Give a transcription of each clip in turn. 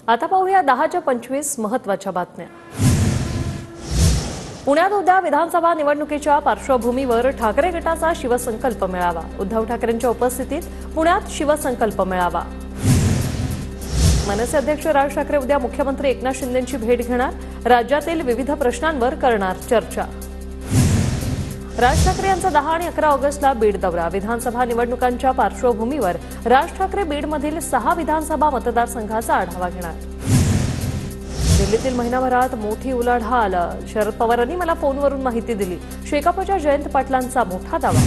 आता पाहूया 10:25 महत्त्वाच्या बातम्या। पुण्यात उद्या विधानसभा निवडणुकीच्या पार्श्वभूमीवर ठाकरे गटाचा शिवसंकल्प मेळावा। उद्धव ठाकरेंच्या उपस्थितीत पुण्यात शिवसंकल्प मेळावा। मनसे अध्यक्ष राज ठाकरे उद्या मुख्यमंत्री एकनाथ शिंदेंची भेट घेणार। राज्यातील विविध प्रश्नांवर करणार चर्चा। राज ठाकरे यांचा 10 आणि 11 ऑगस्टला बीड दौरा। विधानसभा निवडणुकांच्या पार्श्वभूमीवर राज ठाकरे बीडमधील 6 विधानसभा मतदारसंघाचा आढावा घेणार। दिल्लीतील महिनाभरात मोठी उलाढाल। शरद पवारांनी मला फोनवरून माहिती दिली। शेकापच्या जयंत पाटलांचा मोठा दावा।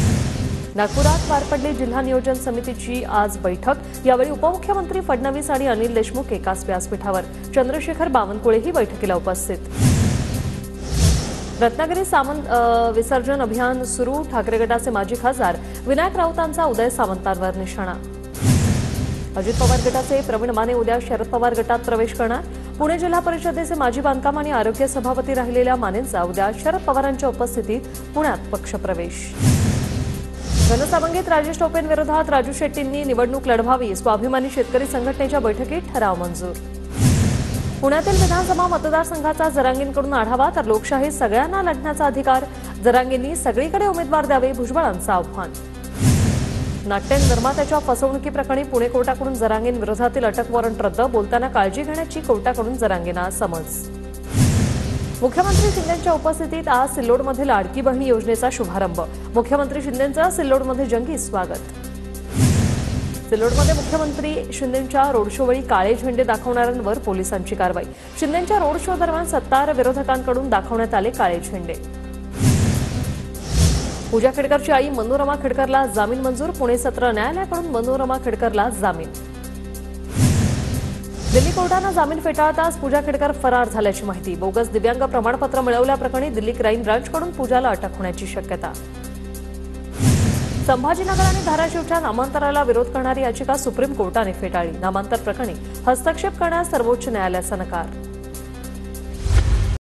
नागपुरात पार पडली जिल्हा नियोजन समितीची आज बैठक। यावेळी उपमुख्यमंत्री फडणवीस आणि अनिल देशमुख एकाच व्यासपीठावर। चंद्रशेखर बावनकुळेही बैठकीला उपस्थित। रत्नागिरी सामंत विसर्जन अभियान सुरू। ठाकरे गटाचे माजी खासदार विनायक राऊतांचा उदय सामंतांवर निशाणा। अजित पवार गटाचे प्रवीण माने उद्या शरद पवार गटात प्रवेश करणार। पुणे जिल्हा परिषदेचे माजी बांधकाम आणि आरोग्य सभापती राहिलेल्या मानेंचा उद्या शरद पवारांच्या उपस्थितीत पुण्यात पक्षप्रवेश। घनसावंगीत राजेश टोपेंविरोधात राजू शेट्टींनी निवडणूक लढवावी। स्वाभिमानी शेतकरी संघटनेच्या बैठकीत ठराव मंजूर। पुण्यातील विधानसभा मतदारसंघाचा जरांगेंकडून आढावा। तर लोकशाही सगळ्यांना लढण्याचा अधिकार। जरांगेंनी सगळीकडे उमेदवार द्यावे, भुजबळांचं आव्हान। नाट्य निर्मात्याच्या फसवणुकीप्रकरणी पुणे कोर्टाकडून जरांगेंविरोधातील अटक वॉरंट रद्द। बोलताना काळजी घेण्याची कोर्टाकडून जरांगेंना समज। मुख्यमंत्री शिंदेंच्या उपस्थितीत आज सिल्लोडमध्ये लाडकी बहीण योजनेचा शुभारंभ। मुख्यमंत्री शिंदेंचं सिल्लोडमध्ये जंगी स्वागत। सिल्लोडमध्ये मुख्यमंत्री शिंदेंच्या रोड शोवेळी काळे झेंडे दाखवणाऱ्यांवर पोलिसांची कारवाई। शिंदेंच्या रोड शो दरम्यान सत्तार विरोधकांकडून दाखवण्यात आले काळे झेंडे। पूजा खेडकरची आई मनोरमा खेडकरला जामीन मंजूर। पुणे सत्र न्यायालयाकडून मनोरमा खेडकरला जामीन। दिल्ली कोर्टानं जामीन फेटाळताच पूजा खेडकर फरार झाल्याची माहिती। बोगस दिव्यांग प्रमाणपत्र मिळवल्याप्रकरणी दिल्ली क्राईम ब्रांचकडून पूजाला अटक होण्याची शक्यता। संभाजीनगर आणि धाराशिवच्या नामांतराला विरोध करणारी याचिका सुप्रीम कोर्टाने फेटाळली। नामांतर प्रकरणी हस्तक्षेप करण्यास सर्वोच्च न्यायालयाचा नकार।